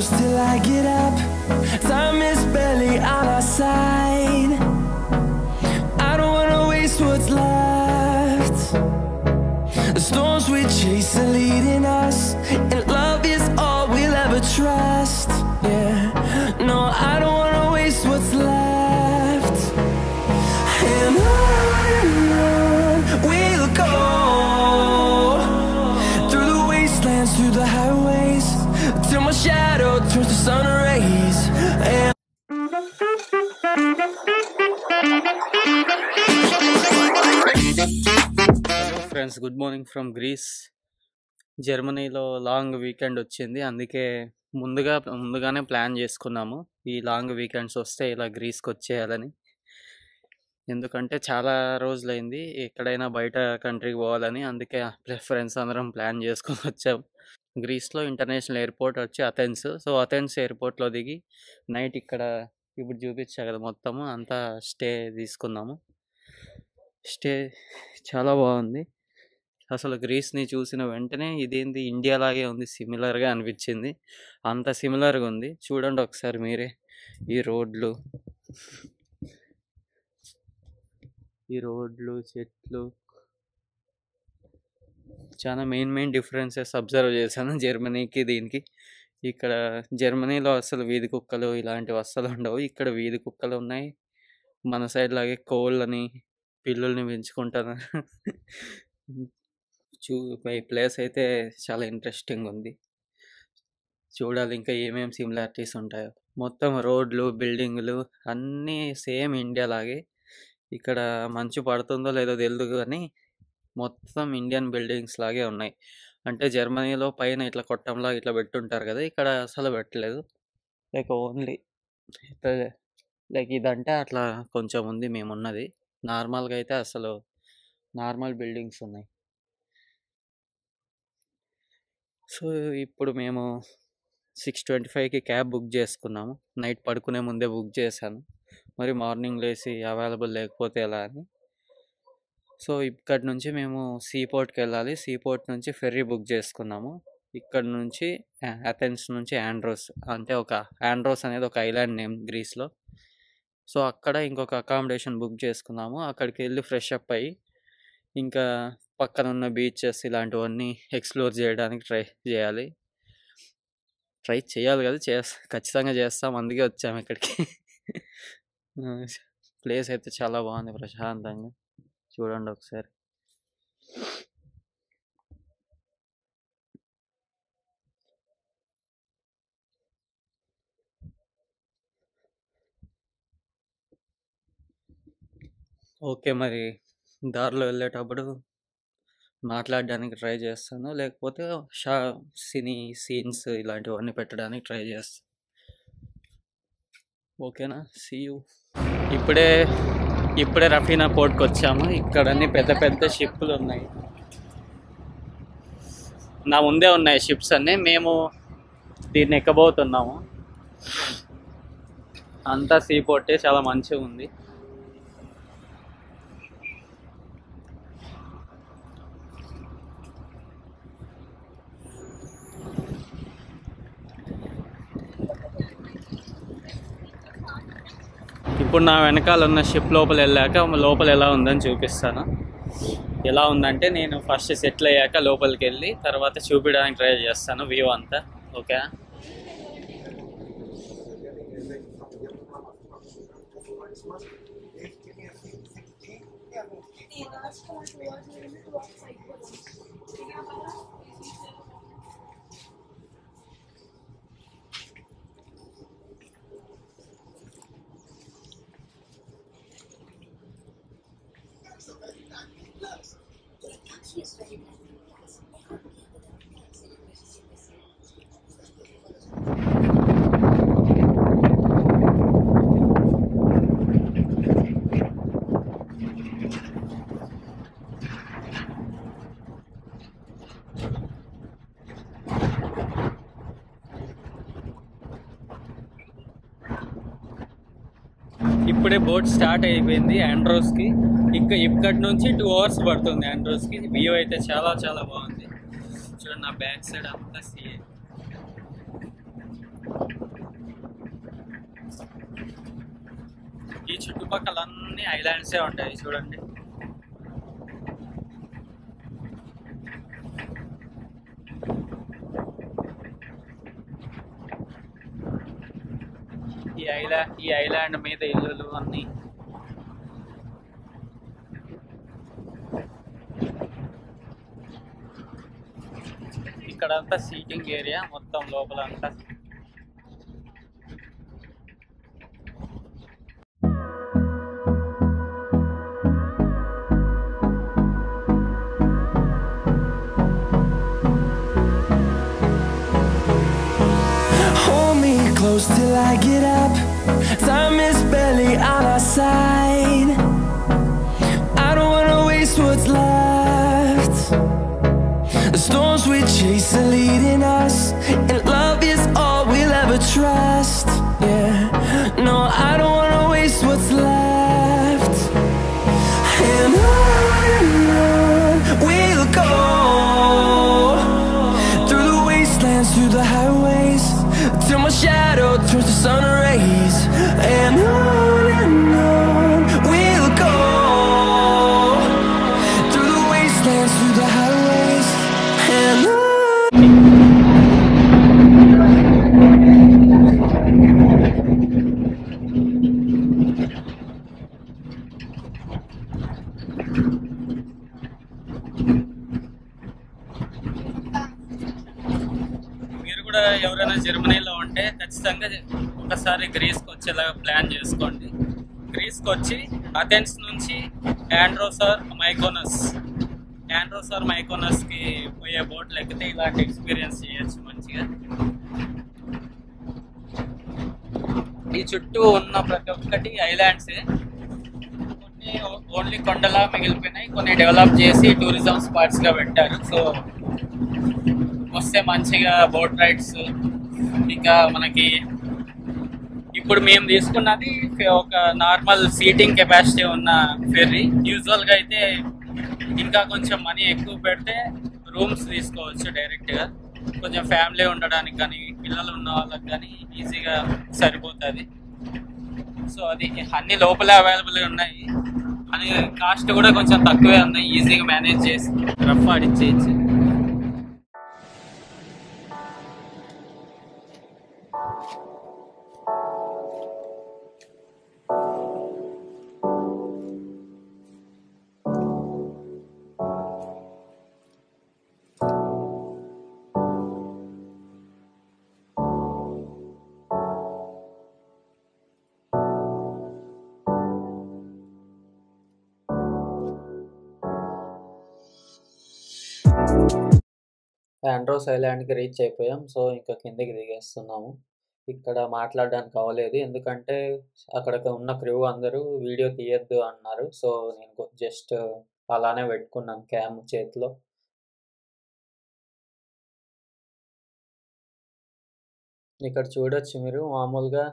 close till I get up. Time is barely on our side. I don't wanna waste what's left. The storms we chase are leading us, and love is all we'll ever trust. Yeah, no, I don't wanna waste what's left. And on we'll go, through the wastelands, through the highways, till my shadow turns to sun rays. And friends, good morning from Greece. జర్మనీలో long weekend వచ్చింది, అందుకే ముందుగానే plan చేసుకున్నాము ఈ long weekends వస్తే ఇలా గ్రీస్కి వచ్చేయాలని. ఎందుకంటే చాలా రోజులైంది ఎక్కడైనా బయట కంట్రీకి పోవాలని, అందుకే ఫ్రెండ్స్ అందరం ప్లాన్ చేసుకొని వచ్చాం. గ్రీస్లో ఇంటర్నేషనల్ ఎయిర్పోర్ట్ వచ్చి అథెన్స్. సో అథెన్స్ ఎయిర్పోర్ట్లో దిగి నైట్ ఇక్కడ ఇప్పుడు చూపించా కదా మొత్తము అంతా స్టే తీసుకున్నాము. స్టే చాలా బాగుంది. అసలు గ్రీస్ని చూసిన వెంటనే ఇదేంది ఇండియా లాగే ఉంది, సిమిలర్గా అనిపించింది. అంత సిమిలర్గా ఉంది. చూడండి ఒకసారి మీరే, ఈ రోడ్లు, చెట్లు, చాలా మెయిన్ డిఫరెన్సెస్ అబ్జర్వ్ చేశాను జర్మనీకి దీనికి. ఇక్కడ జర్మనీలో అసలు వీధి కుక్కలు ఇలాంటివి అస్సలు ఉండవు. ఇక్కడ వీధి కుక్కలు ఉన్నాయి. మన సైడ్ లాగే కోళ్ళని, పిల్లుల్ని పెంచుకుంటాను. ఈ ప్లేస్ అయితే చాలా ఇంట్రెస్టింగ్ ఉంది. చూడాలి ఇంకా ఏమేమి సిమిలారిటీస్ ఉంటాయో. మొత్తం రోడ్లు, బిల్డింగులు అన్నీ సేమ్ ఇండియా లాగే. ఇక్కడ మంచు పడుతుందో లేదో తెలియదు కానీ మొత్తం ఇండియన్ బిల్డింగ్స్ లాగే ఉన్నాయి. అంటే జర్మనీలో పైన ఇట్లా కొట్టంలా ఇట్లా పెట్టుంటారు కదా, ఇక్కడ అసలు పెట్టలేదు. లైక్ ఓన్లీ లైక్ ఇదంటే అట్లా కొంచెం ఉంది మేమున్నది. నార్మల్గా అయితే అసలు నార్మల్ బిల్డింగ్స్ ఉన్నాయి. సో ఇప్పుడు మేము 6:25కి క్యాబ్ బుక్ చేసుకున్నాము. నైట్ పడుకునే ముందే బుక్ చేశాను. మరి మార్నింగ్ లేసి అవైలబుల్ లేకపోతే ఎలా అని. సో ఇక్కడి నుంచి మేము సీపోర్ట్కి వెళ్ళాలి. సీపోర్ట్ నుంచి ఫెర్రీ బుక్ చేసుకున్నాము. ఇక్కడ నుంచి అథెన్స్ నుంచి ఆండ్రోస్, అంటే ఆండ్రోస్ అనేది ఒక ఐలాండ్ నేమ్ గ్రీస్లో. సో అక్కడ ఇంకొక అకామిడేషన్ బుక్ చేసుకున్నాము. అక్కడికి వెళ్ళి ఫ్రెష్ అప్ అయ్యి ఇంకా పక్కన ఉన్న బీచెస్ ఇలాంటివన్నీ ఎక్స్ప్లోర్ చేయడానికి ట్రై చేయాలి కదా, ఖచ్చితంగా చేస్తాం. అందుకే వచ్చాము ఇక్కడికి. ప్లేస్ అయితే చాలా బాగుంది, ప్రశాంతంగా. చూడండి ఒకసారి. ఓకే, మరి దారిలో వెళ్ళేటప్పుడు మాట్లాడడానికి ట్రై చేస్తాను, లేకపోతే సీన్స్ ఇలాంటివన్నీ పెట్టడానికి ట్రై చేస్తాను. ఓకేనా? See you. ఇప్పుడే రఫీనా పోర్ట్కి వచ్చాము. ఇక్కడ అన్ని పెద్ద షిప్లు ఉన్నాయి. నా ముందే ఉన్నాయి షిప్స్ అన్నీ. మేము దీన్ని ఎక్కబోతున్నాము. అంతా సీ పోర్టే, చాలా మంచిగా ఉంది. ఇప్పుడు నా వెనకాల ఉన్న షిప్ లోపల వెళ్ళాక లోపల ఎలా ఉందని చూపిస్తాను. ఎలా ఉందంటే నేను ఫస్ట్ సెటిల్ అయ్యాక లోపలికి వెళ్ళి తర్వాత చూపించడానికి ట్రై చేస్తాను వ్యూ అంతా. ఓకే, ఇప్పుడే బోట్ స్టార్ట్ అయిపోయింది ఆండ్రోస్కి. ఇక్కడి నుంచి 2 hours పడుతుంది ఆండ్రోస్కి. వ్యూ అయితే చాలా చాలా బాగుంది. చూడండి, నా బ్యాక్ సైడ్ అంతా సీ. ఈ చుట్టుపక్కల అన్ని ఐలాండ్సే ఉంటాయి చూడండి. ఈ ఐలాండ్ మీద ఇల్లులు అన్ని. ఇక్కడంతా సీటింగ్ ఏరియా మొత్తం లోపల అంతా. Hold me close till I get up. Time is barely on our side. I don't wanna waste what's left. The storms we chase are leading us, and love is all we'll ever trust. Yeah, no, I don't wanna waste what's left. And on we'll go, through the wastelands, through the highways, till my shadow turns to sun rays. And on we'll go, through the wastelands, through the highways, and on. మీరు కూడా ఎవరైనా జర్మనీలో ఉంటే ఖచ్చితంగా ఒకసారి గ్రీస్కి వచ్చేలాగా plan చేసుకోండి. గ్రీస్కి వచ్చి అథెన్స్ నుంచి యాండ్రోస్ ఆర్ మైకోనస్కి పోయే బోట్లు ఎక్కితే ఇలాంటి ఎక్స్పీరియన్స్ చేయొచ్చు మంచిగా. ఈ చుట్టూ ఉన్న ప్రతి ఒక్కటి ఐలాండ్సే. కొన్ని ఓన్లీ కొండలా మిగిలిపోయినాయి, కొన్ని డెవలప్ చేసి టూరిజం స్పాట్స్గా పెట్టారు. సో వస్తే మంచిగా బోట్ రైడ్స్. ఇంకా మనకి ఇప్పుడు మేము తీసుకున్నది ఒక నార్మల్ సీటింగ్ కెపాసిటీ ఉన్న ఫెర్రీ. యూజువల్గా అయితే ఇంకా కొంచెం మనీ ఎక్కువ పెడితే రూమ్స్ తీసుకోవచ్చు డైరెక్ట్గా. కొంచెం ఫ్యామిలీ ఉండడానికి కానీ పిల్లలు ఉన్న వాళ్ళకి కానీ ఈజీగా సరిపోతుంది. సో అది అన్ని లోపలే అవైలబుల్గా ఉన్నాయి, అని కాస్ట్ కూడా కొంచెం తక్కువే ఉన్నాయి. ఈజీగా మేనేజ్ చేసి రఫ్ ఆడిచ్చేయచ్చు. ఆండ్రోస్ ఐలాండ్కి రీచ్ అయిపోయాం. సో ఇంకా కిందకి దిగేస్తున్నాము. ఇక్కడ మాట్లాడడానికి అవ్వలేదు, ఎందుకంటే అక్కడ ఉన్న క్రూ అందరూ వీడియో తీయద్దు అన్నారు. సో నేను జస్ట్ అలానే పెట్టుకున్నాను క్యామ్ చేతిలో. ఇక్కడ చూడొచ్చు మీరు, మామూలుగా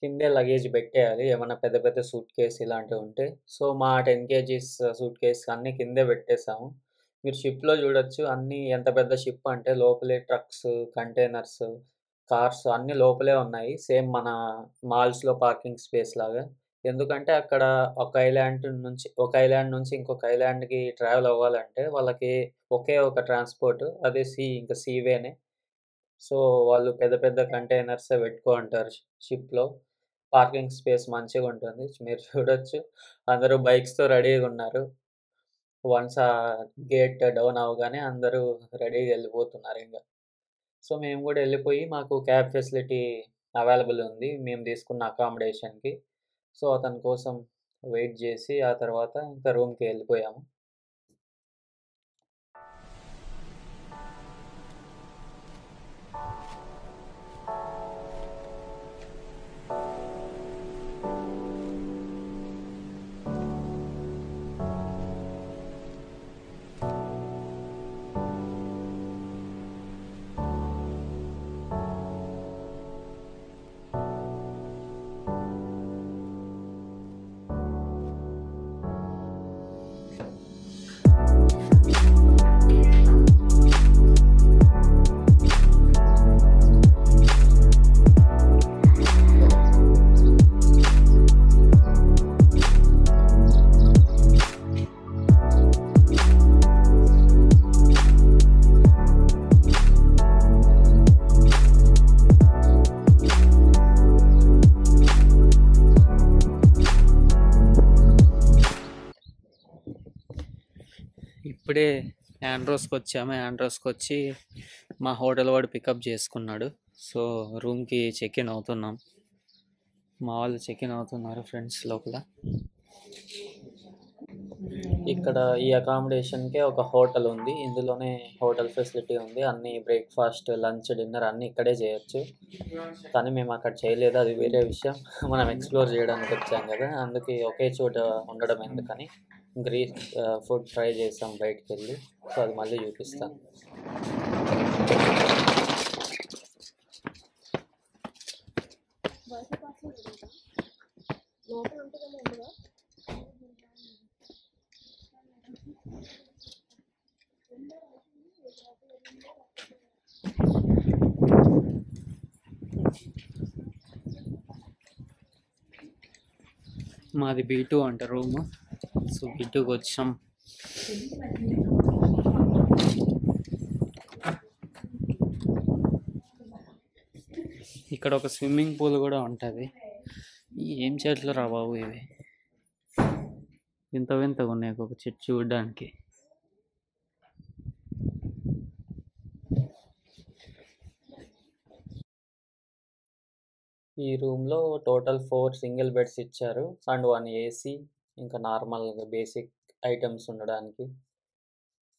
కిందే లగేజ్ పెట్టేయాలి ఏమన్నా పెద్ద పెద్ద సూట్ కేస్ ఇలాంటివి ఉంటే. సో మా 10 kgs సూట్ కేస్ అన్నీ కిందే పెట్టేసాము. మీరు షిప్లో చూడొచ్చు, అన్నీ ఎంత పెద్ద షిప్ అంటే లోపలే ట్రక్స్, కంటైనర్స్, కార్స్ అన్నీ లోపలే ఉన్నాయి. సేమ్ మన మాల్స్లో పార్కింగ్ స్పేస్ లాగా. ఎందుకంటే అక్కడ ఒక ఐలాండ్ నుంచి ఇంకొక ఐలాండ్కి ట్రావెల్ అవ్వాలంటే వాళ్ళకి ఒకే ఒక ట్రాన్స్పోర్ట్, అదే ఇంకా సీవేనే. సో వాళ్ళు పెద్ద పెద్ద కంటైనర్సే పెట్టుకుంటారు షిప్లో. పార్కింగ్ స్పేస్ మంచిగా ఉంటుంది. మీరు చూడొచ్చు అందరూ బైక్స్తో రెడీగా ఉన్నారు. వన్స్ ఆ గేట్ డౌన్ అవ్వగానే అందరూ రెడీగా వెళ్ళిపోతున్నారు ఇంకా. సో మేము కూడా వెళ్ళిపోయి, మాకు క్యాబ్ ఫెసిలిటీ అవైలబుల్ ఉంది మేము తీసుకున్న అకామిడేషన్కి. సో అతని కోసం వెయిట్ చేసి ఆ తర్వాత ఇంకా రూమ్కి వెళ్ళిపోయాము. ఇప్పుడే యాండ్రోస్కి వచ్చి మా హోటల్ వాడు పికప్ చేసుకున్నాడు. సో రూమ్కి చెక్ ఇన్ అవుతున్నాం. మా వాళ్ళు చెక్ ఇన్ అవుతున్నారు ఫ్రెండ్స్ లోపల. ఇక్కడ ఈ అకామిడేషన్కే ఒక హోటల్ ఉంది. ఇందులోనే హోటల్ ఫెసిలిటీ ఉంది. అన్ని బ్రేక్ఫాస్ట్, లంచ్, డిన్నర్ అన్నీ ఇక్కడే చేయొచ్చు. కానీ మేము అక్కడ చేయలేదు, అది వేరే విషయం. మనం ఎక్స్ప్లోర్ చేయడానికి వచ్చాం కదా, అందుకే ఒకే చోట ఉండడం ఎందుకని గ్రీస్ ఫుడ్ ట్రై చేసాం బయటికి వెళ్ళి. సో అది మళ్ళీ చూపిస్తాను. మాది B2 అంట రూమ్. సో B2కి వచ్చాం. ఇక్కడ ఒక స్విమ్మింగ్ పూల్ కూడా ఉంటుంది. ఏం చెట్లు రా బాబు ఇవి, వింత వింతగా ఉన్నాయి ఒక చెట్టు చూడడానికి. ఈ రూమ్లో టోటల్ 4 సింగిల్ బెడ్స్ ఇచ్చారు అండ్ 1 AC, ఇంకా నార్మల్ బేసిక్ ఐటమ్స్ ఉండడానికి.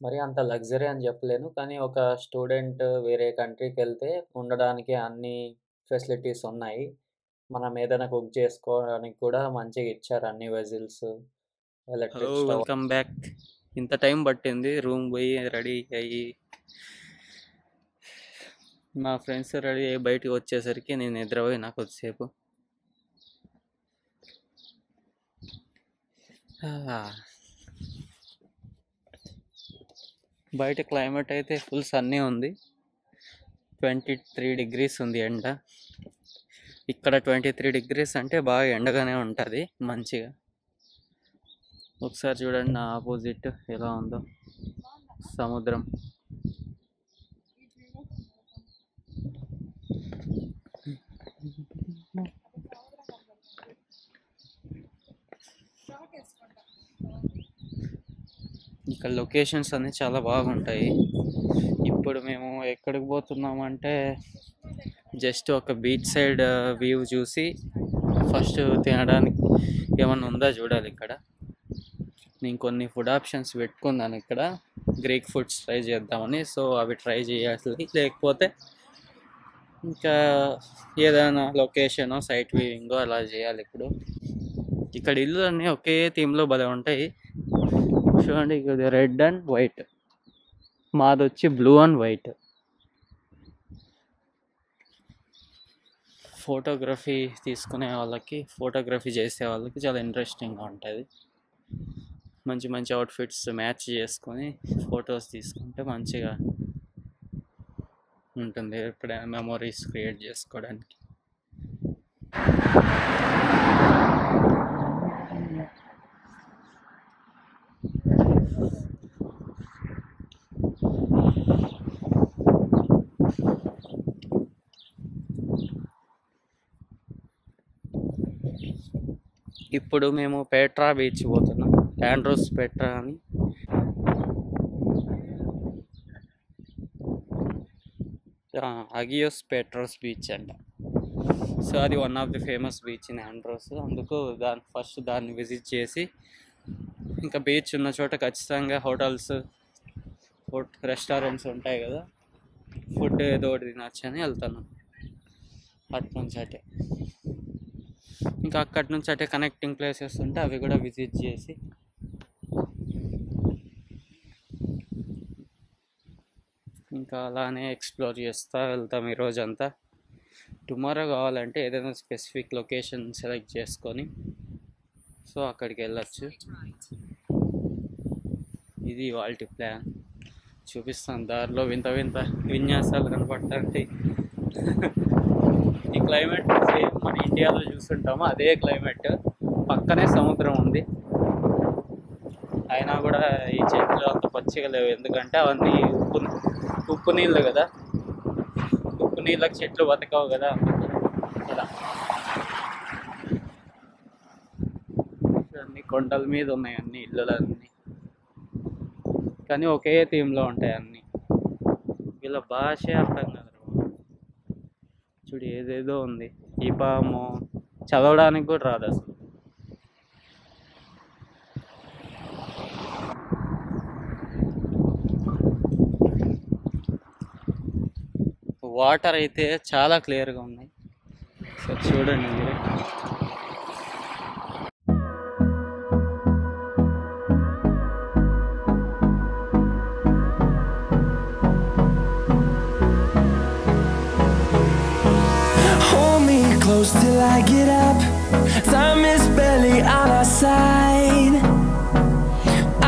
మరి అంత లగ్జరీ అని చెప్పలేను, కానీ ఒక స్టూడెంట్ వేరే కంట్రీకి వెళ్తే ఉండడానికి అన్ని ఫెసిలిటీస్ ఉన్నాయి. మనం ఏదైనా కుక్ చేసుకోవడానికి కూడా మంచిగా ఇచ్చారు, అన్ని vessels, electric stove. Welcome back. ఇంత టైం పట్టింది రూమ్ పోయి రెడీ అయ్యి. మా ఫ్రెండ్స్ రెడీ అయ్యి బయటికి వచ్చేసరికి నేను నిద్రపోయినా కొద్దిసేపు. బయట క్లైమేట్ అయితే ఫుల్ సన్నీ ఉంది. 23 degrees ఉంది ఎండ. ఇక్కడ 23 degrees అంటే బాగా ఎండగానే ఉంటుంది మంచిగా. ఒకసారి చూడండి నా ఆపోజిట్ ఎలా ఉందో సముద్రం. ఇక్కడ లొకేషన్స్ అన్నీ చాలా బాగుంటాయి. ఇప్పుడు మేము ఎక్కడికి పోతున్నామంటే జస్ట్ ఒక బీచ్ సైడ్ వ్యూ చూసి ఫస్ట్ తినడానికి ఏమన్నా ఉందా చూడాలి. ఇక్కడ నేను కొన్ని ఫుడ్ ఆప్షన్స్ పెట్టుకున్నాను ఇక్కడ, గ్రీక్ ఫుడ్స్ ట్రై చేద్దామని. సో అవి ట్రై చేయాలి, లేకపోతే ఇంకా ఏదైనా లొకేషనో సైట్ వ్యూయింగో అలా చేయాలి. ఇప్పుడు ఇక్కడ ఇల్లు అన్నీ ఒకే థీమ్లో భలే ఉంటాయి చూడండి. ఇక్కడ రెడ్ అండ్ వైట్, మాది వచ్చి బ్లూ అండ్ వైట్. ఫోటోగ్రఫీ తీసుకునే వాళ్ళకి, ఫోటోగ్రఫీ చేసే వాళ్ళకి చాలా ఇంట్రెస్టింగ్గా ఉంటుంది. మంచి మంచి అవుట్ఫిట్స్ మ్యాచ్ చేసుకొని ఫొటోస్ తీసుకుంటే మంచిగా ఉంటుంది, ఎప్పుడైనా మెమొరీస్ క్రియేట్ చేసుకోవడానికి. ఇప్పుడు మేము పెట్రా బీచ్ పోతున్నాం, యాండ్రోస్ పెట్రా అని. అగియోస్ పెట్రోస్ బీచ్ అంట. సో అది one of the famous beach in Andros. అందుకు ఫస్ట్ దాన్ని విజిట్ చేసి, ఇంకా బీచ్ ఉన్న చోట ఖచ్చితంగా హోటల్స్, రెస్టారెంట్స్ ఉంటాయి కదా, ఫుడ్ ఏదో ఒకటి తినొచ్చని వెళ్తాను. అటు నుంచి అటే, ఇంకా అక్కడి నుంచి అటే కనెక్టింగ్ ప్లేసెస్ ఉంటే అవి కూడా విజిట్ చేసి ఇంకా అలానే ఎక్స్ప్లోర్ చేస్తూ వెళ్తాం ఈరోజంతా. టుమారో కావాలంటే ఏదైనా స్పెసిఫిక్ లొకేషన్ సెలెక్ట్ చేసుకొని సో అక్కడికి వెళ్ళచ్చు. ఇది వాళ్ళ ప్లాన్. చూపిస్తాను, దారిలో వింత వింత విన్యాసాలు కనపడతాయి. ఈ క్లైమేట్ సేమ్ మన ఇండియాలో చూస్తుంటాము అదే క్లైమేట్. పక్కనే సముద్రం ఉంది, అయినా కూడా ఈ చెట్లు అంత పచ్చిగా లేవు, ఎందుకంటే అవన్నీ ఉప్పు నీళ్ళు కదా, ఉప్పు నీళ్ళకి చెట్లు బతకవు కదా. ఇలా అన్ని కొండల మీద ఉన్నాయి అన్ని ఇళ్ళలన్నీ. కానీ ఒకే థీమ్లో ఉంటాయి అన్నీ. వీళ్ళ భాషే అర్థం కాదు. చూడు ఏదేదో ఉంది, ఈ పాము చదవడానికి కూడా రాదు అసలు. వాటర్ అయితే చాలా క్లియర్గా ఉన్నాయి. సో చూడండి మీరు. Hold me close till I get up. Time is barely on our side.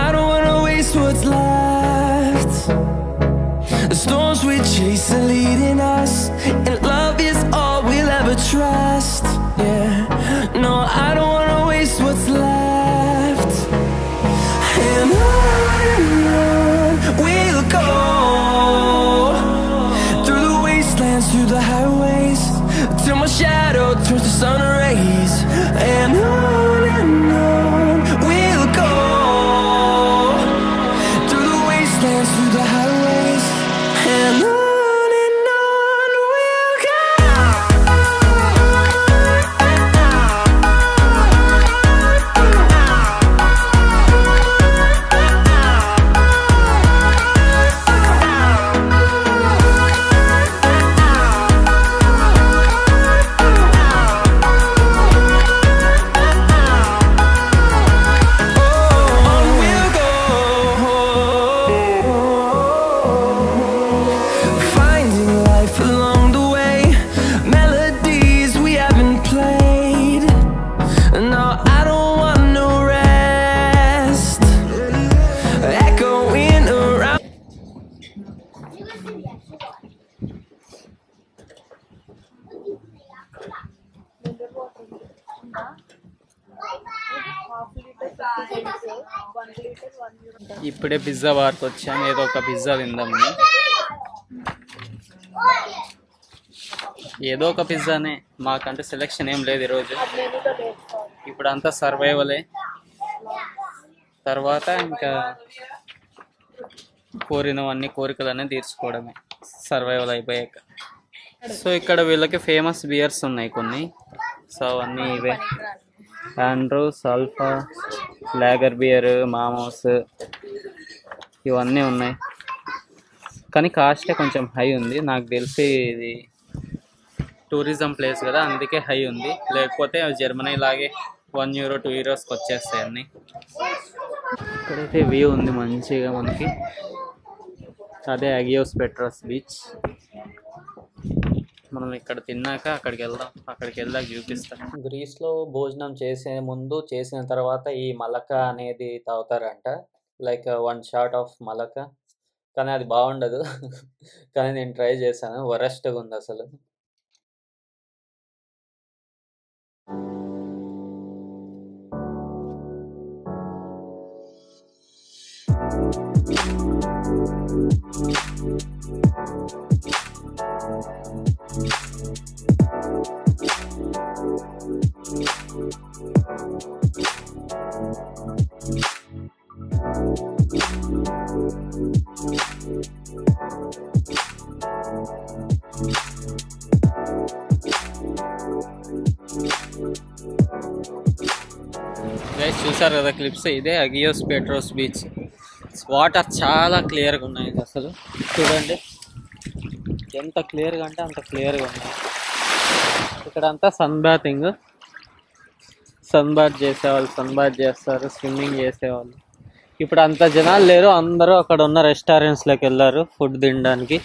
I don't wanna waste what's left. The storms we chase are leading us, and love is all we'll ever trust. Yeah, no, I don't wanna waste what's left. And on we'll go, through the wastelands, through the highways, till my shadow turns to sun rays. And on we'll go, through the wastelands, through the highways, and on we'll go. Finding life along the way, melodies we haven't played. No, I don't want no rest, echoing around. ఇప్పుడే pizza బార్కి వచ్చాము, ఏదో ఒక pizza తిందామని. ఏదో ఒక పిజ్జానే, మాకంటే selection ఏం లేదు ఈరోజు. ఇప్పుడు అంతా సర్వైవలే, తర్వాత ఇంకా కోరినవన్నీ కోరికలన్నీ తీర్చుకోవడమే సర్వైవల్ అయిపోయాక. సో ఇక్కడ వీళ్ళకి ఫేమస్ బియర్స్ ఉన్నాయి కొన్ని. సో అవన్నీ ఇవే: ఆండ్రూస్, ఆల్ఫా, లాగర్ బియర్, మామోస్, ఇవన్నీ ఉన్నాయి. కానీ కాస్టే కొంచెం హై ఉంది. నాకు తెలిసి ఇది టూరిజం ప్లేస్ కదా, అందుకే హై ఉంది. లేకపోతే జర్మనీ లాగే €1 €2కి వచ్చేస్తాయి అన్నీ. ఇక్కడైతే వ్యూ ఉంది మంచిగా మనకి. అదే అగియోస్ పెట్రోస్ బీచ్. మనం ఇక్కడ తిన్నాక అక్కడికి వెళ్దాం, అక్కడికి వెళ్ళాక చూపిస్తాం. గ్రీస్లో భోజనం చేసే ముందు, చేసిన తర్వాత ఈ మలక అనేది తాగుతారంట. లైక్ 1 షాట్ ఆఫ్ మలక. కానీ అది బాగుండదు. కానీ నేను ట్రై చేశాను, వరస్ట్గా ఉంది అసలు. గైస్ చూసారు కదా క్లిప్స్, ఇదే అగియోస్ పెట్రోస్ బీచ్. వాటర్ చాలా క్లియర్గా ఉన్నాయి అసలు. చూడండి ఎంత క్లియర్గా అంటే అంత క్లియర్గా ఉన్నాయి. ఇక్కడ అంతా సన్ బాతింగ్, సన్ బాత్ చేసేవాళ్ళు సన్ బాత్ చేస్తారు, స్విమ్మింగ్ చేసేవాళ్ళు. ఇప్పుడు అంత జనాలు లేరు, అందరూ అక్కడ ఉన్న రెస్టారెంట్స్లోకి వెళ్ళారు ఫుడ్ తినడానికి.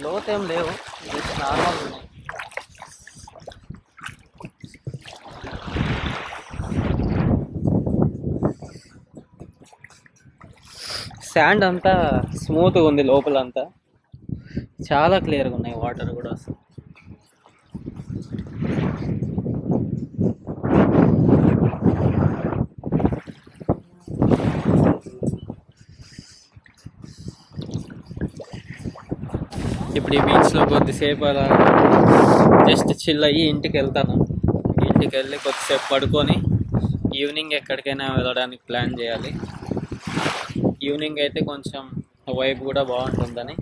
లోతేం లేవు, జస్ట్ నార్మల్ ఉన్నాయి. శాండ్ అంతా స్మూత్గా ఉంది, లోపలంతా చాలా క్లియర్గా ఉన్నాయి వాటర్ కూడా. అసలు ఇప్పుడు ఈ బీచ్లో కొద్దిసేపు అలా జస్ట్ చిల్ అయ్యి ఇంటికి వెళ్తాను. ఇంటికి ఇంటికి వెళ్ళి కొద్దిసేపు పడుకొని ఈవినింగ్ ఎక్కడికైనా వెళ్ళడానికి ప్లాన్ చేయాలి. ఈవినింగ్ అయితే కొంచెం వైబ్ కూడా బాగుంటుందని.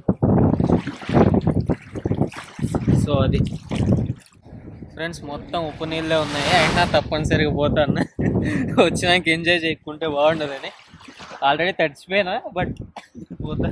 సో అది ఫ్రెండ్స్, మొత్తం ఉప్పు నీళ్ళే ఉన్నాయి. అయినా తప్పనిసరిగా పోతాను. వచ్చినాక ఎంజాయ్ చేయకుంటే బాగుండదని. ఆల్రెడీ తడిచిపోయినా, బట్ పోతా.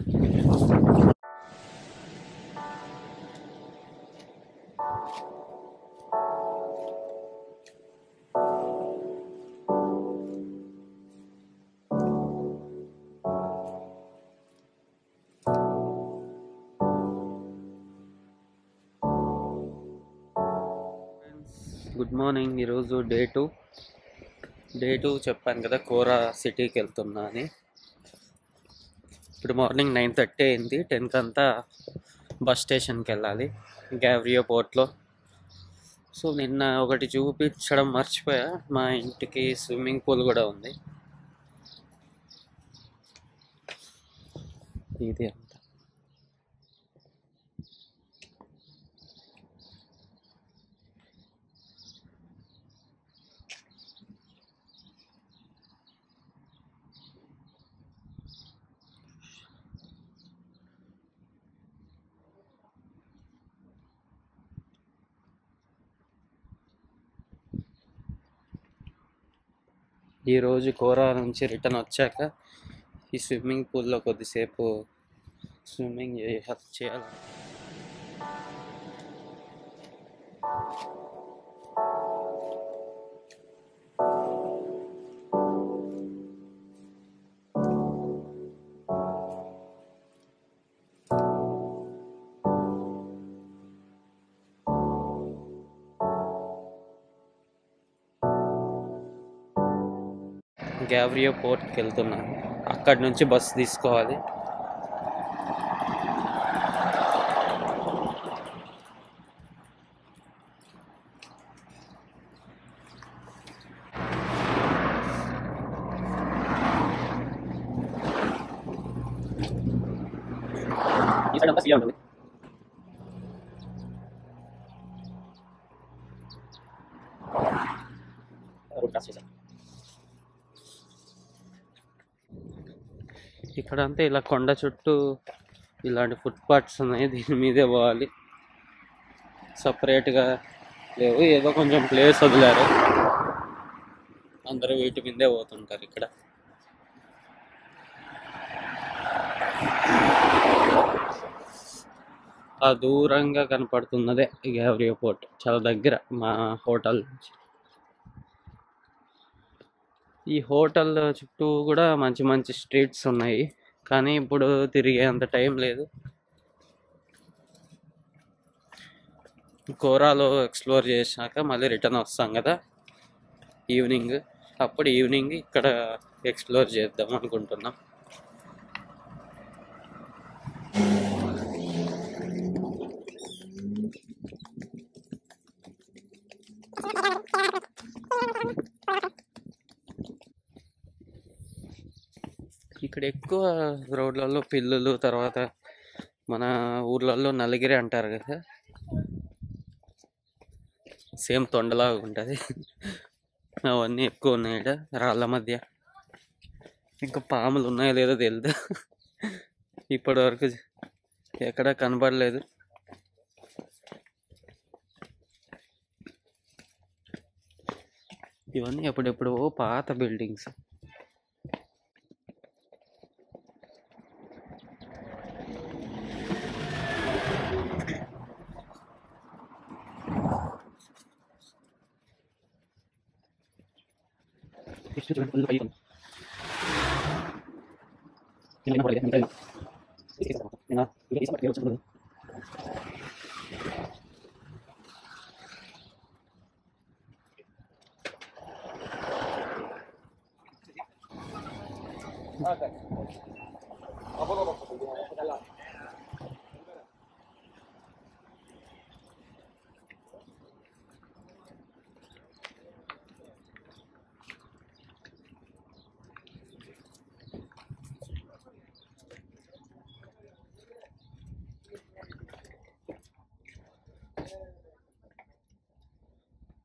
Good morning. ఈరోజు డే 2 చెప్పాను కదా కోరా సిటీకి వెళ్తున్నా అని. ఇప్పుడు మార్నింగ్ 9:30 అయింది. 10కి అంతా బస్ స్టేషన్కి వెళ్ళాలి, గ్యావ్రియో పోర్ట్లో. సో నిన్న ఒకటి చూపించడం మర్చిపోయా, మా ఇంటికి స్విమ్మింగ్ పూల్ కూడా ఉంది. ఇది అంతా ఈరోజు కోరా నుంచి రిటర్న్ వచ్చాక ఈ స్విమ్మింగ్ పూల్లో కొద్దిసేపు స్విమ్మింగ్ చేయాలి. గ్యావ్రియో పోర్ట్కి వెళ్తున్నాను. అక్కడి నుంచి బస్సు తీసుకోవాలి. ఇక్కడంతా ఇలా కొండ చుట్టూ ఇలాంటి ఫుట్పాత్స్ ఉన్నాయి, దీని మీదే పోవాలి. సపరేట్గా లేవు, ఏదో కొంచెం ప్లేస్ వదిలారు, అందరూ వీటి మీదే పోతుంటారు. ఇక్కడ ఆ దూరంగా కనపడుతున్నదే గ్యావ్రియో పోర్ట్, చాలా దగ్గర మా హోటల్ నుంచి. ఈ హోటల్ చుట్టూ కూడా మంచి మంచి స్ట్రీట్స్ ఉన్నాయి, కానీ ఇప్పుడు తిరిగే అంత టైం లేదు. కోరాలో ఎక్స్ప్లోర్ చేశాక మళ్ళీ రిటర్న్ వస్తాం కదా ఈవినింగ్, అప్పుడు ఈవినింగ్ ఇక్కడ ఎక్స్ప్లోర్ చేద్దాం అనుకుంటున్నాం. ఇక్కడ ఎక్కువ రోడ్లలో పిల్లులు, తర్వాత మన ఊర్లలో నలిగిరి అంటారు కదా, సేమ్ తొండలాగా ఉంటుంది. అవన్నీ ఎక్కువ ఉన్నాయి ఇక్కడ రాళ్ళ మధ్య. ఇంకా పాములు ఉన్నాయో లేదో తెలియదు, ఇప్పటి వరకు ఎక్కడా కనపడలేదు. ఇవన్నీ ఎప్పుడెప్పుడో పాత బిల్డింగ్స్.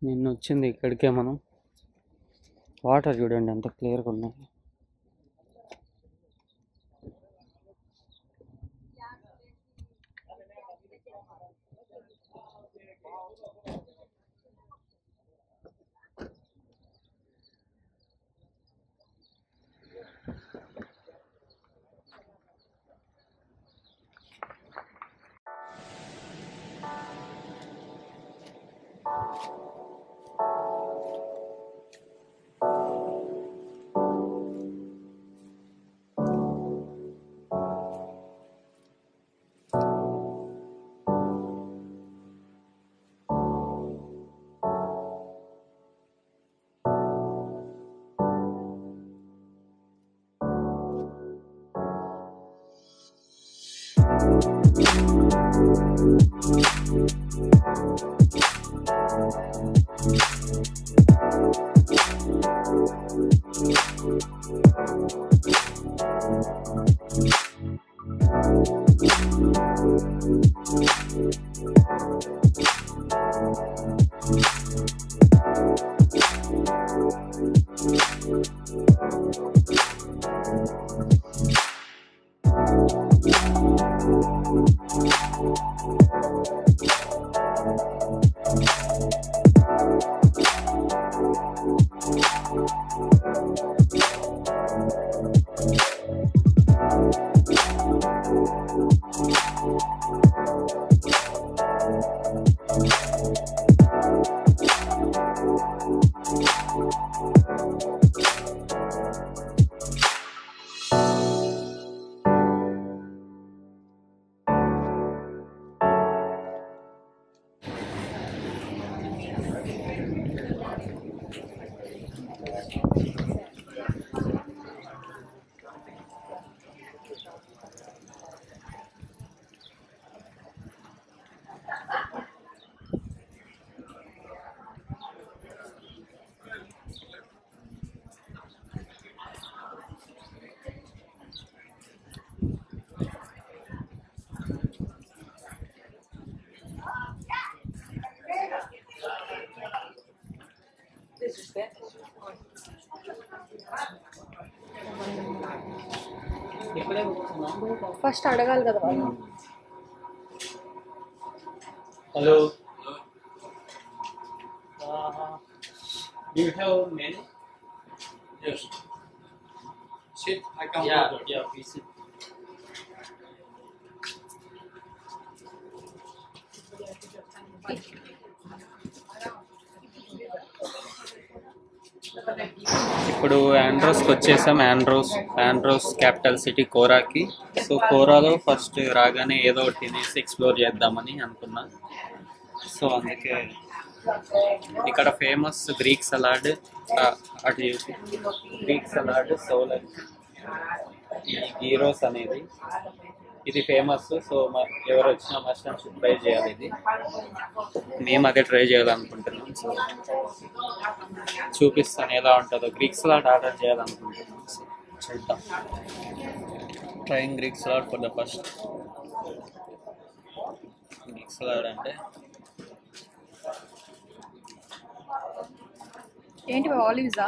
నిన్న వచ్చింది ఇక్కడికే మనం. వాటర్ చూడండి ఎంత క్లియర్గా ఉన్నాయి. ఫస్ట్ అడగాలి కదా వాళ్ళు. Hello, do you have menu? Yes. Sit, I come Yeah, over. yeah, please sit. ఇప్పుడు ఆండ్రోస్కి వచ్చేసాం. ఆండ్రోస్ క్యాపిటల్ సిటీ కోరాకి. సో కోరాలో ఫస్ట్ రాగానే ఏదో ఒకటి తినేసి ఎక్స్ప్లోర్ చేద్దామని అనుకున్నా. సో అందుకే ఇక్కడ ఫేమస్ గ్రీక్ సలాడ్, అటు చేసి గ్రీక్ సలాడ్, సోలన్, ఈ గీరోస్ అనేది ఇది ఫేమస్. సో ఎవరు వచ్చినా మస్ట్ ట్రై చేయాలి ఇది. మేము అదే ట్రై చేయాలనుకుంటున్నాం. సో చూపిస్తాను ఎలా ఉంటుందో. గ్రీక్ సలాడ్ ఆర్డర్ చేయాలనుకుంటున్నాం. సో చూద్దాం. Trying Greek salad for the first. Greek salad అంటే ఏంటి ఆలివ్సా,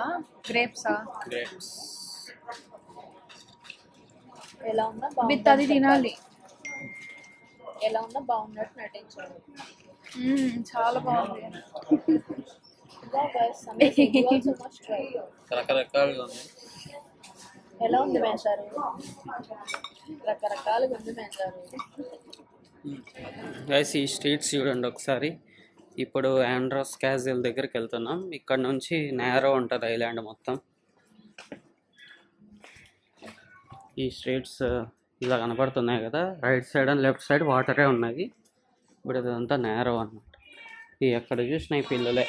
గ్రేప్సా? గ్రేప్స్. ఎలా ఉందా విత్ అది తినాలి. ఎలా ఉందా బాగున్నట్టు నటించాడు. చాలా బాగుంది. రకరకాలుగా ఉంది. ఎలా ఉంది మేషారు? రకరకాలుగా ఉంది మేషారు. గైస్ ఈ స్ట్రీట్స్ చూడండి ఒకసారి. ఇప్పుడు ఆండ్రోస్ క్యాజిల్ దగ్గరికి వెళ్తున్నాం. ఇక్కడ నుంచి నేరో ఉంటుంది ఐలాండ్ మొత్తం. ఈ స్ట్రీట్స్ ఇలా కనపడుతున్నాయి కదా, right side and left side వాటరే ఉన్నాయి. ఇప్పుడు ఇదంతా నేరో అన్నమాట. ఈ ఎక్కడ చూసిన ఈ పిల్లలే.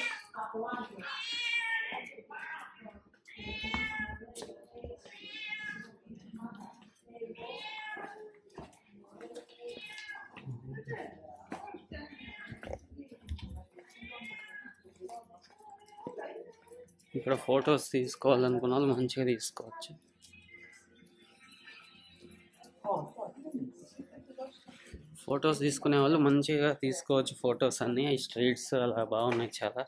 ఇక్కడ ఫొటోస్ తీసుకోవాలనుకున్న వాళ్ళు మంచిగా తీసుకోవచ్చు. ఫొటోస్ తీసుకునే వాళ్ళు మంచిగా తీసుకోవచ్చు ఫొటోస్ అన్నీ. ఈ స్ట్రీట్స్ అలా బాగున్నాయి చాలా.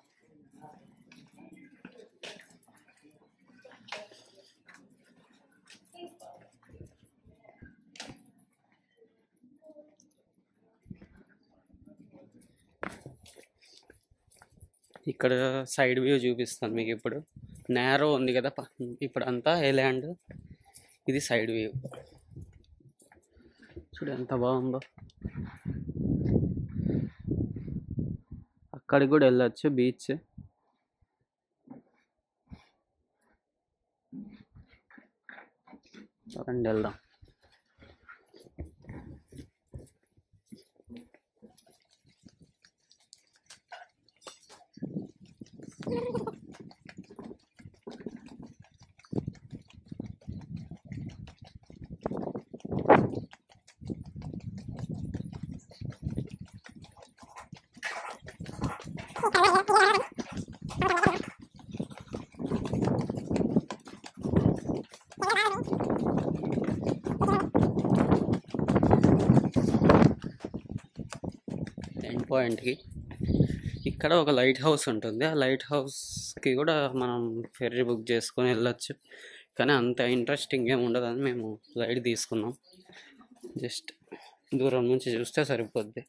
ఇక్కడ సైడ్ వ్యూ చూపిస్తాను మీకు. ఇప్పుడు నేరో ఉంది కదా, ఇప్పుడు అంతా ఐలాండ్, ఇది సైడ్ వ్యూ. చూడు ఎంత బాగుందో. అక్కడికి కూడా వెళ్ళొచ్చు, బీచ్. రండి వెళ్దాం. ఎండ్ పాయింట్కి ఇక్కడ ఒక లైట్ హౌస్ ఉంటుంది. ఆ లైట్ హౌస్కి కూడా మనం ఫెర్రీ బుక్ చేసుకొని వెళ్ళొచ్చు, కానీ అంత ఇంట్రెస్టింగ్ ఏమి ఉండదని మేము లైట్ తీసుకున్నాం. జస్ట్ దూరం నుంచి చూస్తే సరిపోద్ది.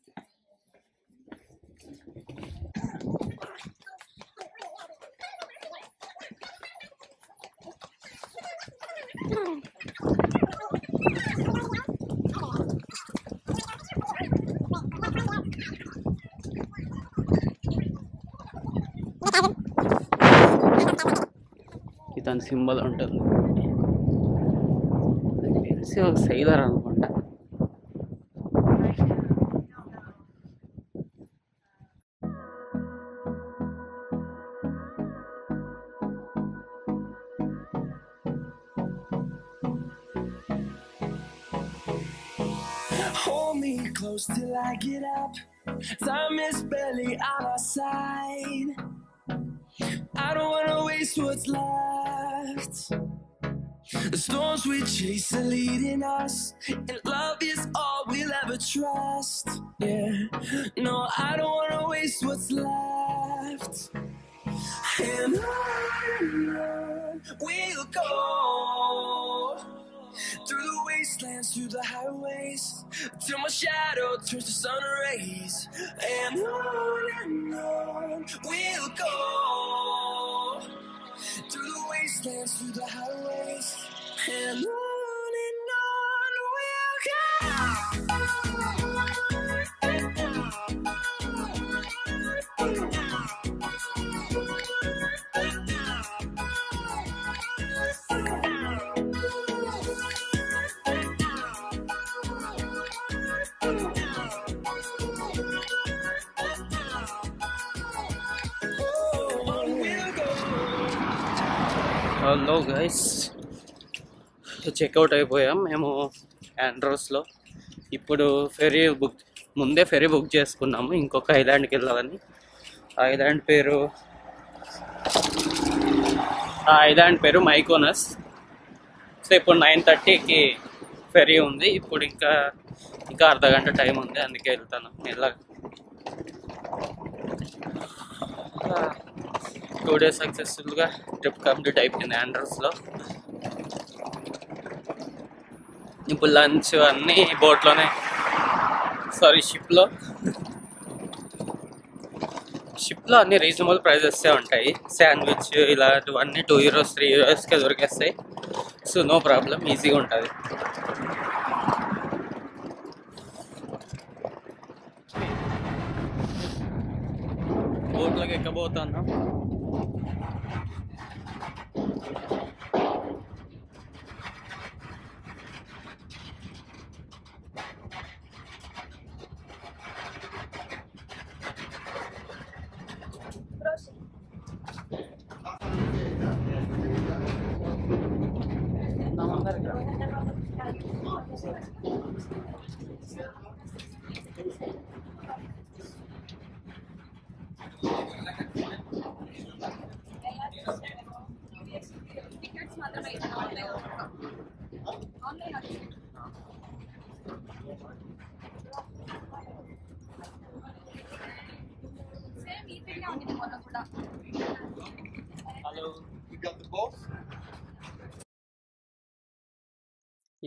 ఇతని సింబల్ ఉంటుంది, నాకు తెలిసి ఒక సైలర్ అనుకుంటా. Hold me close till I get up. Time is barely on our side. I don't wanna waste what's left. The storms we chase are leading us, and love is all we'll ever trust. Yeah, no, I don't wanna waste what's left. And on we'll go, through the wastelands, through the highways, till my shadow turns to sun rays. And on we'll go, through the wastelands, through the highways, and on we'll go. Hello guys, checkout అయిపోయాం మేము ఆండ్రోస్లో. ఇప్పుడు ముందే fairy book చేసుకున్నాము ఇంకొక ఐలాండ్కి వెళ్ళాలని. ఆ island పేరు మైకోనస్. So ఇప్పుడు 9:30కి ఫెరీ ఉంది. ఇప్పుడు ఇంకా అర్ధగంట టైం ఉంది, అందుకే వెళ్తాను. 2 days సక్సెస్ఫుల్గా ట్రిప్ కంప్లీట్ అయిపోయింది ఆండ్రోస్లో. ఇప్పుడు లంచ్ అన్నీ బోట్లోనే, షిప్లో అన్నీ రీజనబుల్ ప్రైజెస్సే ఉంటాయి. శాండ్విచ్ ఇలాంటివన్నీ €2 €3కే దొరికేస్తాయి. సో నో ప్రాబ్లం, ఈజీగా ఉంటుంది. బోట్లోకి ఎక్కబోతున్నాం.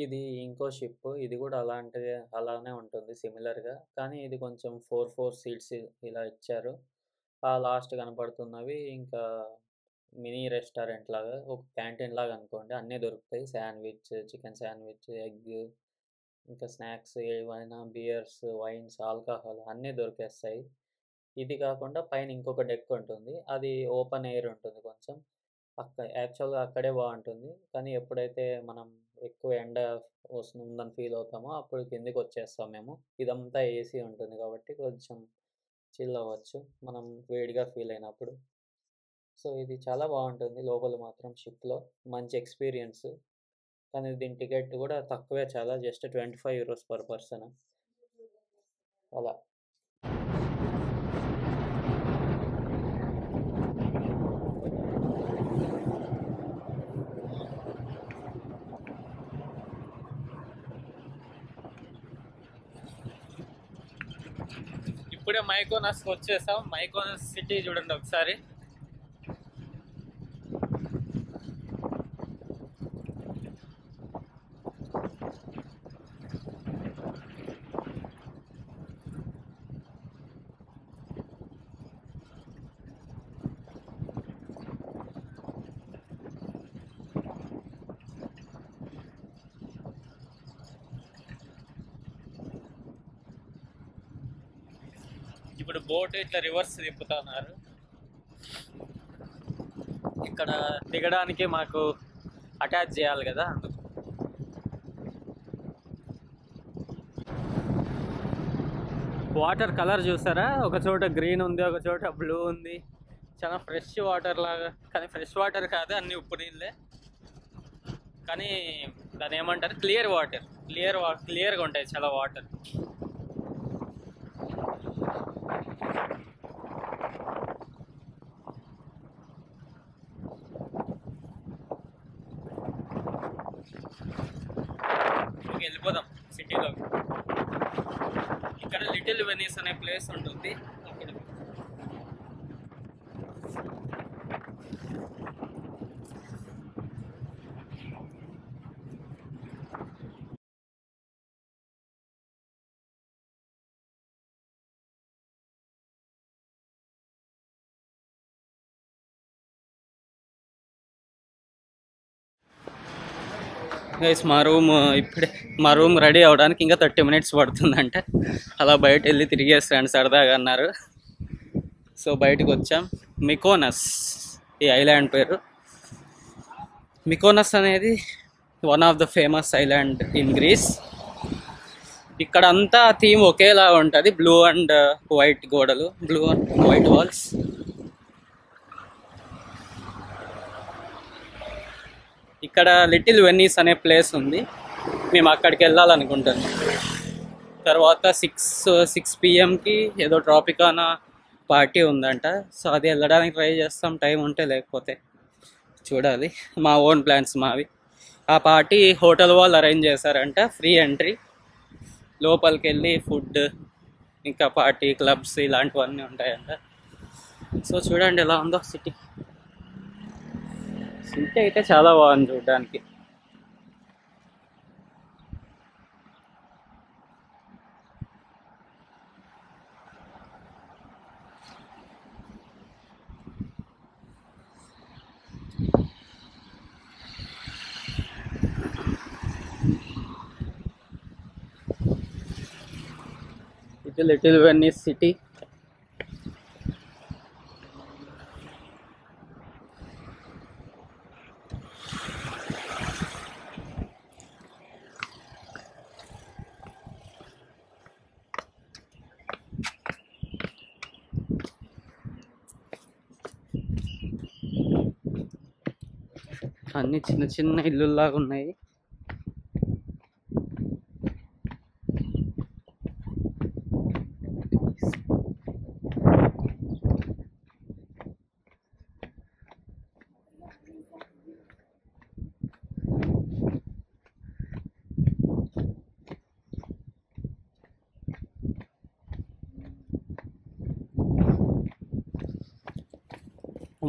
ఇది ఇంకో షిప్, ఇది కూడా అలానే ఉంటుంది సిమిలర్గా, కానీ ఇది కొంచెం 4 సీట్స్ ఇలా ఇచ్చారు. ఆ లాస్ట్ కనపడుతున్నవి ఇంకా మినీ రెస్టారెంట్ లాగా, ఒక క్యాంటీన్ లాగా అనుకోండి. అన్నీ దొరుకుతాయి. శాండ్విచ్, చికెన్ శాండ్విచ్, ఎగ్, ఇంకా స్నాక్స్ ఏవైనా బియర్స్, వైన్స్, ఆల్కహాల్ అన్నీ దొరికేస్తాయి. ఇది కాకుండా పైన ఇంకొక డెక్ ఉంటుంది. అది ఓపెన్ ఎయిర్ ఉంటుంది కొంచెం. యాక్చువల్‌గా అక్కడే బాగుంటుంది. కానీ ఎప్పుడైతే మనం ఎక్కువ ఎండ వస్తుందని ఫీల్ అవుతామో అప్పుడు కిందకొచ్చేస్తాం మేము. ఇదంతా ఏసీ ఉంటుంది కాబట్టి కొంచెం చిల్ అవ్వచ్చు మనం వేడిగా ఫీల్ అయినప్పుడు. సో, ఇది చాలా బాగుంటుంది. లోపల మాత్రం షిప్‌లో మంచి ఎక్స్‌పీరియన్స్. కానీ దీని టికెట్ కూడా తక్కువే చాలా. Just €25 per person. అలా. ఇప్పుడే మైకోనస్‌కి వచ్చేసాం. మైకోనస్ సిటీ చూడండి ఒకసారి. ఇప్పుడు బోట్ ఇట్లా రివర్స్ తిప్పుతున్నారు. ఇక్కడ దిగడానికి మాకు అటాచ్ చేయాలి కదా, అందుకు. వాటర్ కలర్ చూసారా? ఒక చోట గ్రీన్ ఉంది, ఒక చోట బ్లూ ఉంది. చాలా ఫ్రెష్ వాటర్ లాగా. కానీ ఫ్రెష్ వాటర్ కాదు, అన్ని ఉప్పు నీళ్ళే. కానీ దాని ఏమంటారు, క్లియర్ వాటర్. క్లియర్గా ఉంటాయి చాలా వాటర్. వెళ్ళిపోదాం సిటీలోకి. ఇక్కడ లిటిల్ వెనీస్ అనే ప్లేస్ ఉంటుంది. అక్కడ గైస్ మా రూమ్ రెడీ అవడానికి ఇంకా 30 minutes పడుతుందంట. అలా బయట వెళ్ళి తిరిగేస్తాను సరదాగా అన్నారు. సో బయటకు వచ్చాం. మికోనస్ ఈ ఐలాండ్ పేరు. మికోనస్ అనేది one of the famous island in grace. ఇక్కడ అంతా థీమ్ ఒకేలా ఉంటుంది. బ్లూ అండ్ వైట్ గోడలు, బ్లూ అండ్ వైట్ వాల్స్. ఇక్కడ లిటిల్ వెన్నీస్ అనే ప్లేస్ ఉంది. మేము అక్కడికి వెళ్ళాలనుకుంటున్నాం. తర్వాత 6 PM ఏదో ట్రాపికానా పార్టీ ఉందంట. సో అది వెళ్ళడానికి ట్రై చేస్తాం, టైం ఉంటే. లేకపోతే చూడాలి. మా ఓన్ ప్లాన్స్ మావి. ఆ పార్టీ హోటల్ వాళ్ళు అరేంజ్ చేశారంట. Free entry. లోపలికి వెళ్ళి ఫుడ్, ఇంకా పార్టీ, క్లబ్స్ ఇలాంటివన్నీ ఉంటాయంట. సో చూడండి ఎలా ఉందో సిటీ. సిటీ అయితే చాలా బాగుంది చూడడానికి. ఇది లిటిల్ వెన్నీస్ సిటీ. అన్ని చిన్న చిన్న ఇల్లులాగా ఉన్నాయి.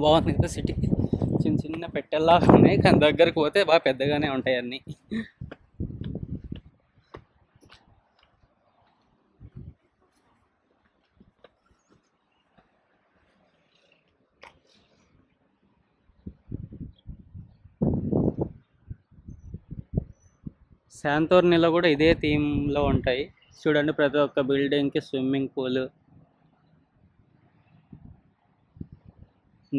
బాగుంది కదా సిటీ. చిన్న చిన్న పెట్టెల్లాగా ఉన్నాయి, కానీ దగ్గరకు పోతే బాగా పెద్దగానే ఉంటాయి అన్నీ. శాంతోర్నిలో కూడా ఇదే థీమ్లో ఉంటాయి చూడండి. ప్రతి ఒక్క బిల్డింగ్కి స్విమ్మింగ్ పూల్.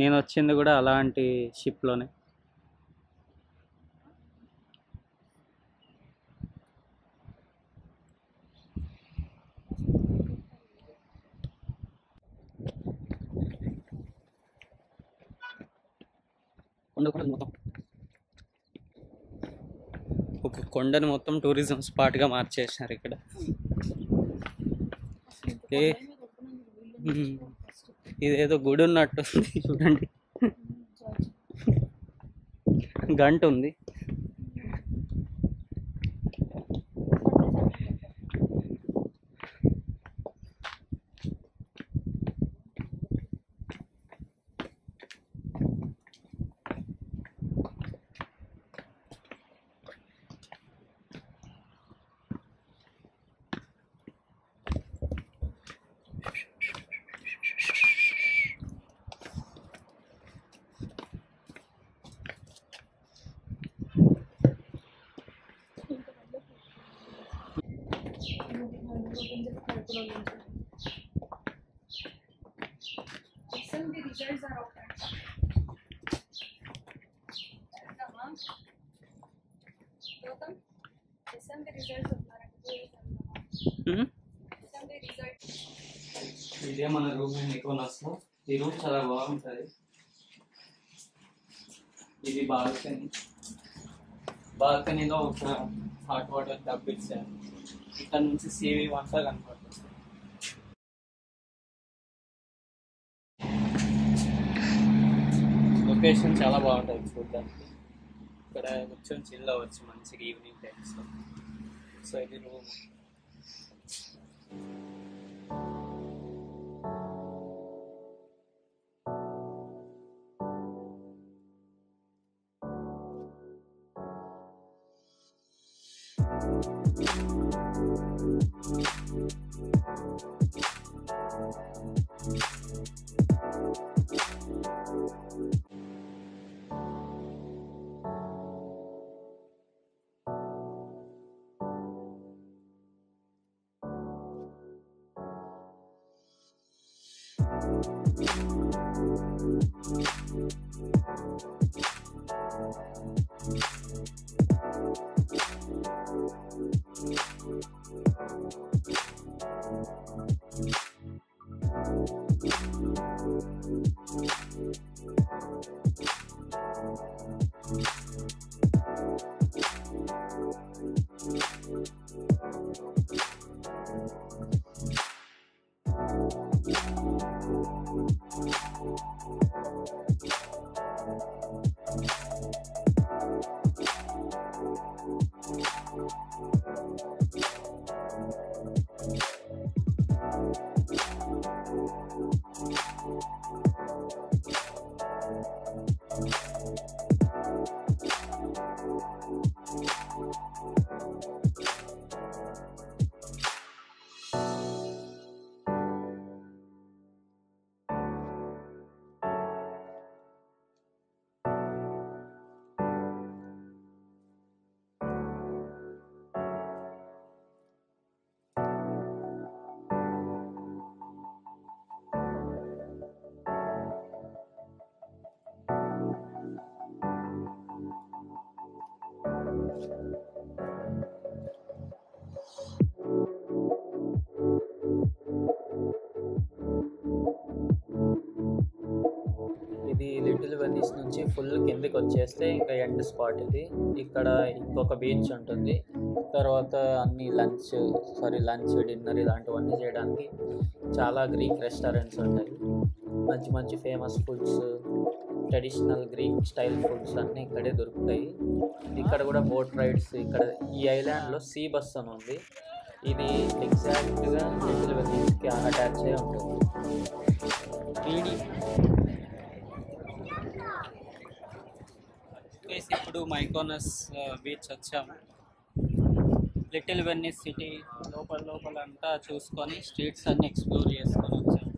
నేను వచ్చింది కూడా అలాంటి షిప్లోనే. ఒక కొండని మొత్తం టూరిజం స్పాట్గా మార్చేసినారు ఇక్కడ. ఇదేదో గుడి ఉన్నట్టు చూడండి. గంట ఉంది. ఇదే మన రూమ్ నికోలస్లో. ఈ రూమ్ చాలా బాగుంటుంది. ఇది బాల్కనీ. బాల్కనీలో ఒక హాట్ వాటర్ టబ్ ఇచ్చారు. ఇక్కడ నుంచి సీవీ అంతా కనపడుతుంది. లొకేషన్ చాలా బాగుంటుంది చూడడానికి. ఇక్కడ కూర్చొని చిల్ అవ్వచ్చు మంచిగా ఈవినింగ్ టైమ్స్లో. సో ఇది రూమ్. ఇది లిటిల్ వెనిస్ నుంచి ఫుల్ కిందకి వచ్చేస్తే ఇంకా ఎండ్ స్పాట్ ఇది. ఇక్కడ ఇంకొక బీచ్ ఉంటుంది. తర్వాత అన్ని లంచ్ డిన్నర్ ఇలాంటివన్నీ చేయడానికి చాలా గ్రీక్ రెస్టారెంట్స్ ఉంటాయి. మంచి మంచి famous foods, traditional Greek style foods అన్నీ ఇక్కడే దొరుకుతాయి. ఇక్కడ కూడా బోట్ రైడ్స్. ఇక్కడ ఈ ఐలాండ్లో సీ బస్ అని ఉంది. ఇది ఎగ్జాక్ట్గా లిటిల్ వెనిస్కి అటాచ్ అయి ఉంటుంది. ఇప్పుడు మైకోనస్ బీచ్ వచ్చాము. లిటిల్ వెనిస్ సిటీ లోపల అంతా చూసుకొని స్ట్రీట్స్ అన్ని ఎక్స్ప్లోర్ చేసుకొని వచ్చాము.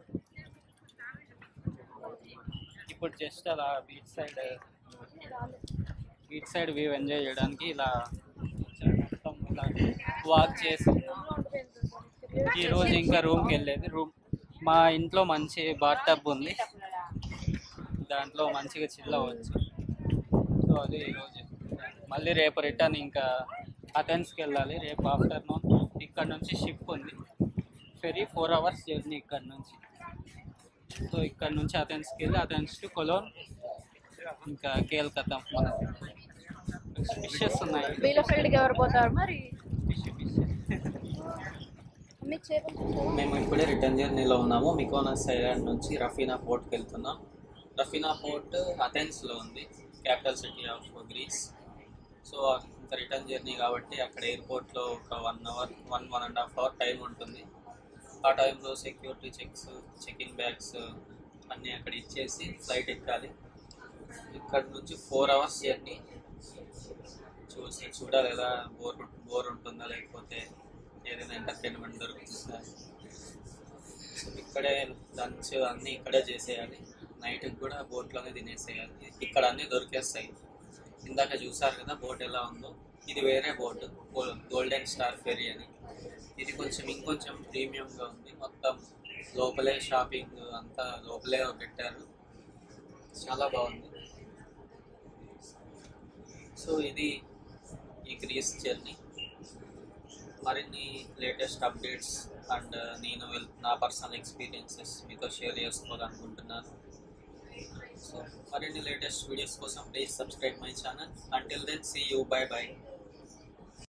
ఇప్పుడు జస్ట్ అలా బీచ్ సైడ్ వ్యూ ఎంజాయ్ చేయడానికి ఇలా మొత్తం వాక్ చేసి ఈరోజు ఇంకా రూమ్కి వెళ్ళేది. మా ఇంట్లో మంచి బాత్ టబ్ ఉంది, దాంట్లో మంచిగా చిల్ అవ్వచ్చు. సో అది ఈరోజు. మళ్ళీ రేపు రిటర్న్ ఇంకా అథెన్స్కి వెళ్ళాలి. రేపు ఆఫ్టర్నూన్ ఇక్కడ నుంచి షిప్ ఉంది, ఫెరీ 4 hours జర్నీ ఇక్కడ నుంచి. సో ఇక్కడ నుంచి అథెన్స్కి వెళ్ళి అథెన్స్ టు కొలోన్, ఇంకా కేల్కతా. మనకి ఫిషెస్ ఉన్నాయి. బీలఫెల్డ్కి ఎవరు పోతారు మరి? మేము ఇప్పుడే రిటర్న్ జర్నీలో ఉన్నాము. మికోనస్ ఐలాండ్ నుంచి రఫీనా పోర్ట్కి వెళ్తున్నాం. రఫీనా పోర్ట్ అథెన్స్లో ఉంది, capital city of Greece. So ఇంకా రిటర్న్ జర్నీ కాబట్టి అక్కడ ఎయిర్పోర్ట్లో ఒక 1.5 hour టైం ఉంటుంది. ఆ టైంలో సెక్యూరిటీ చెక్స్, చెకింగ్ బ్యాగ్స్ అన్నీ అక్కడ ఇచ్చేసి ఫ్లైట్ ఎక్కాలి. ఇక్కడ నుంచి 4 hours జర్నీ. చూడాలి ఎలా బోర్ ఉంటుందా, లేకపోతే ఏదైనా ఎంటర్టైన్మెంట్ దొరుకుతుందా. సో ఇక్కడే లంచ్ అన్నీ ఇక్కడే చేసేయాలి. నైట్కి కూడా బోట్లోనే తినేసేయాలి. ఇక్కడ అన్నీ దొరికేస్తాయి. ఇందాక చూసారు కదా బోట్ ఎలా ఉందో, ఇది వేరే బోట్, గోల్డెన్ స్టార్ ఫెరీ అని. ఇది ఇంకొంచెం ప్రీమియంగా ఉంది. మొత్తం లోపలే షాపింగ్ అంతా లోపలే పెట్టారు, చాలా బాగుంది. సో ఇది ఈ గ్రీస్ జర్నీ. మరిన్ని లేటెస్ట్ అప్డేట్స్ అండ్ నేను నా పర్సనల్ ఎక్స్పీరియన్సెస్ మీతో షేర్ చేసుకోవాలనుకుంటున్నాను. సో మరిన్ని లేటెస్ట్ వీడియోస్ కోసం please subscribe my channel. Until then see you, bye by.